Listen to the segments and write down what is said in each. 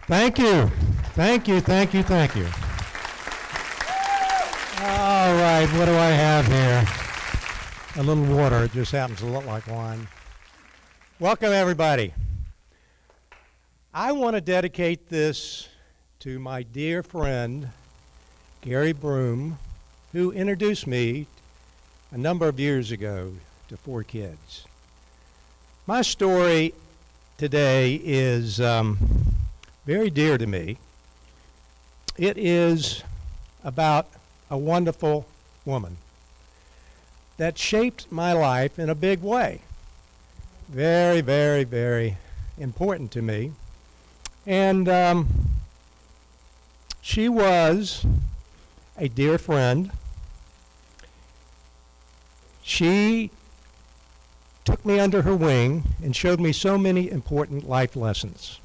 Thank you. Thank you, thank you, thank you. All right, what do I have here? A little water. It just happens to look like wine. Welcome, everybody. I want to dedicate this to my dear friend, Gary Broom, who introduced me a number of years ago to ForKids. My story today is very dear to me. It is about a wonderful woman that shaped my life in a big way. Very, very, very important to me. And she was a dear friend. She took me under her wing and showed me so many important life lessons.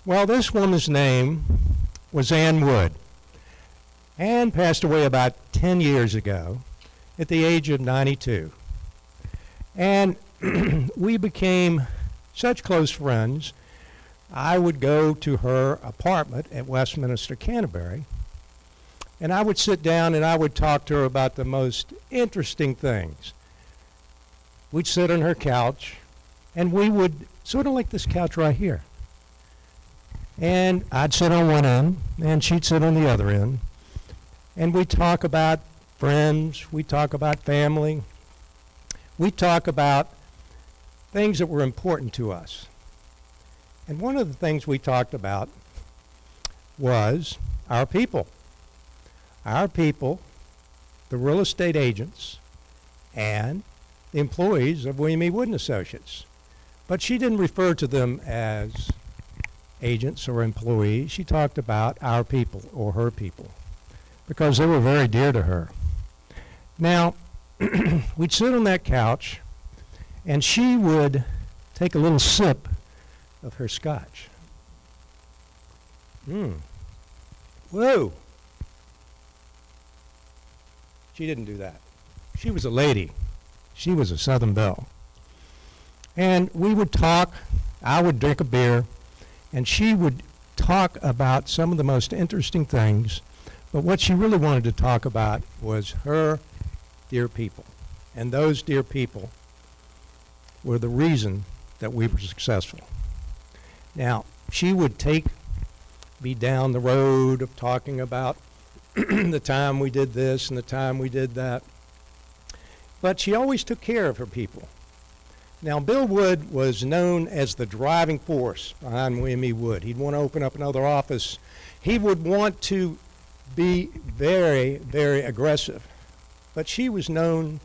Well, this woman's name was Ann Wood. Ann passed away about 10 years ago at the age of 92. And we became such close friends. I would go to her apartment at Westminster, Canterbury, and I would sit down and I would talk to her about the most interesting things. We'd sit on her couch, and we would, sort of like this couch right here. And I'd sit on one end, and she'd sit on the other end. And we'd talk about friends, we'd talk about family, we'd talk about things that were important to us. And one of the things we talked about was our people. Our people, the real estate agents, and the employees of William E. Wood & Associates. But she didn't refer to them as agents or employees. She talked about our people or her people because they were very dear to her. Now, we'd sit on that couch and she would take a little sip of her scotch. Whoa. She didn't do that. She was a lady. She was a Southern belle. And we would talk, I would drink a beer, and she would talk about some of the most interesting things, but what she really wanted to talk about was her dear people. And those dear people were the reason that we were successful. Now, she would take me down the road of talking about the time we did this and the time we did that. But she always took care of her people. Now, Bill Wood was known as the driving force behind William E. Wood. He'd want to open up another office. He would want to be very, very aggressive. But she was known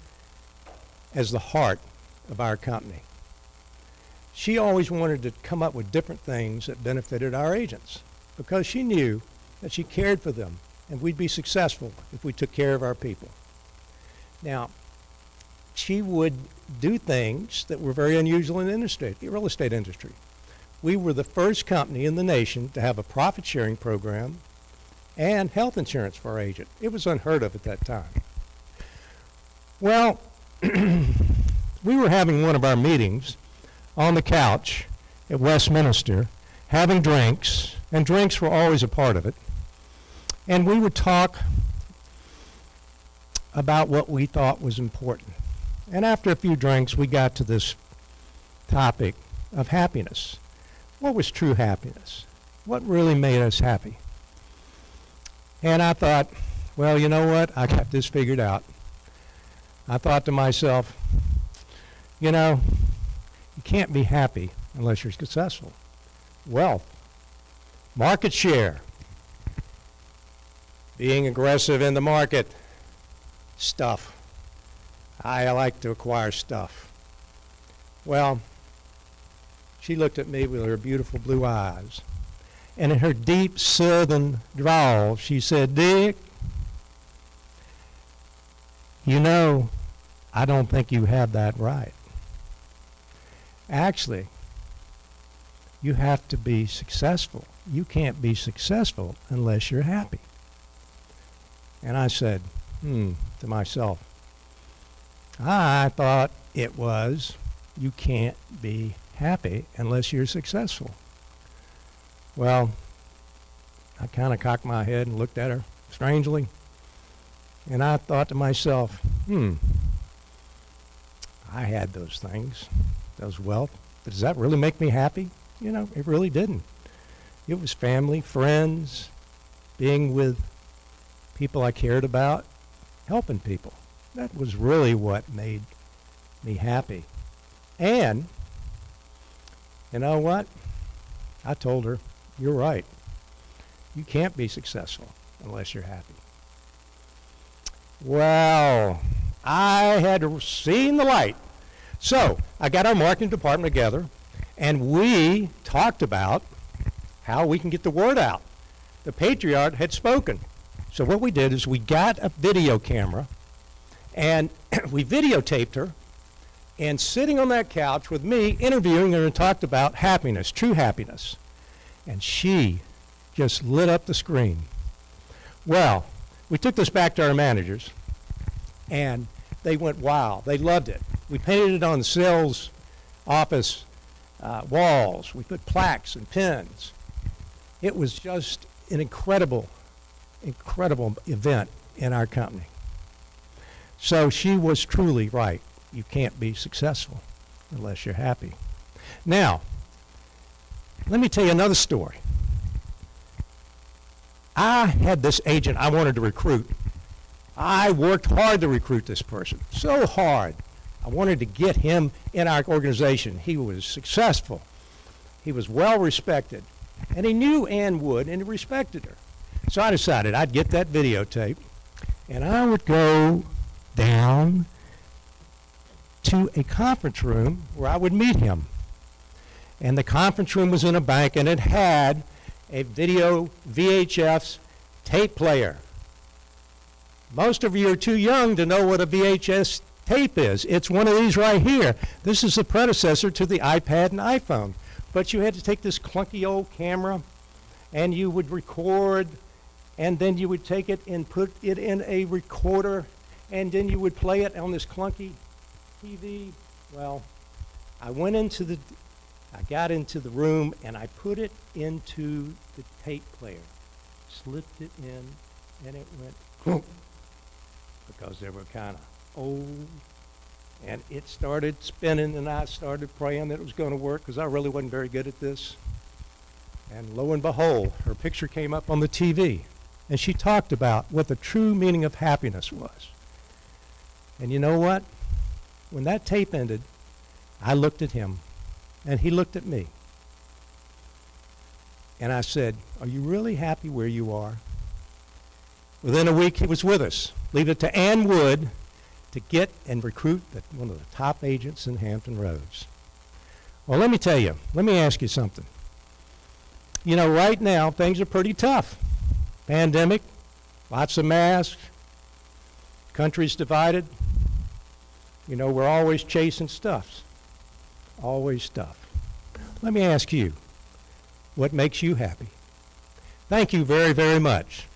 as the heart of our company. She always wanted to come up with different things that benefited our agents because she knew that she cared for them and we'd be successful if we took care of our people. Now, she would do things that were very unusual in the real estate industry. We were the first company in the nation to have a profit-sharing program and health insurance for our agent. It was unheard of at that time. Well, we were having one of our meetings on the couch at Westminster, having drinks, and drinks were always a part of it. And we would talk about what we thought was important. And after a few drinks, we got to this topic of happiness. What was true happiness? What really made us happy? And I thought, well, you know what? I got this figured out. I thought to myself, you know, you can't be happy unless you're successful. Wealth, market share, being aggressive in the market, stuff. I like to acquire stuff. Well, she looked at me with her beautiful blue eyes, and in her deep southern drawl, she said, "Dick, you know, I don't think you have that right. Actually, you have to be successful. You can't be successful unless you're happy." And I said, to myself, I thought it was, you can't be happy unless you're successful. Well, I kind of cocked my head and looked at her strangely, and I thought to myself, I had those things, those wealth. Does that really make me happy? You know, it really didn't. It was family, friends, being with people I cared about, helping people. That was really what made me happy. And, you know what? I told her, you're right. You can't be successful unless you're happy. Well, I had seen the light. So I got our marketing department together, and we talked about how we can get the word out. The patriarch had spoken. So what we did is we got a video camera, and we videotaped her, and sitting on that couch with me, interviewing her, and talked about happiness, true happiness. And she just lit up the screen. Well, we took this back to our managers, and they went, wow, they loved it. We painted it on the sales office walls. We put plaques and pins. It was just an incredible, incredible event in our company. So she was truly right. You can't be successful unless you're happy. Now, let me tell you another story. I had this agent I wanted to recruit. I worked hard to recruit this person, so hard. I wanted to get him in our organization. He was successful. He was well respected. And he knew Ann Wood and he respected her. So I decided I'd get that videotape and I would go down to a conference room where I would meet him. And the conference room was in a bank, and it had a video VHS tape player. Most of you are too young to know what a VHS tape is. It's one of these right here. This is the predecessor to the iPad and iPhone. But you had to take this clunky old camera, and you would record, and then you would take it and put it in a recorder, and then you would play it on this clunky TV. Well, I got into the room and I put it into the tape player, slipped it in, and it went clunk, because they were kind of old, and it started spinning, and I started praying that it was going to work because I really wasn't very good at this. And lo and behold, her picture came up on the TV, and she talked about what the true meaning of happiness was. And you know what? When that tape ended, I looked at him, and he looked at me. And I said, are you really happy where you are? Within a week, he was with us. Leave it to Ann Wood to get and recruit one of the top agents in Hampton Roads. Well, let me tell you, let me ask you something. You know, right now, things are pretty tough. Pandemic, lots of masks, country's divided. You know, we're always chasing stuff. Always stuff. Let me ask you, what makes you happy? Thank you very, very much.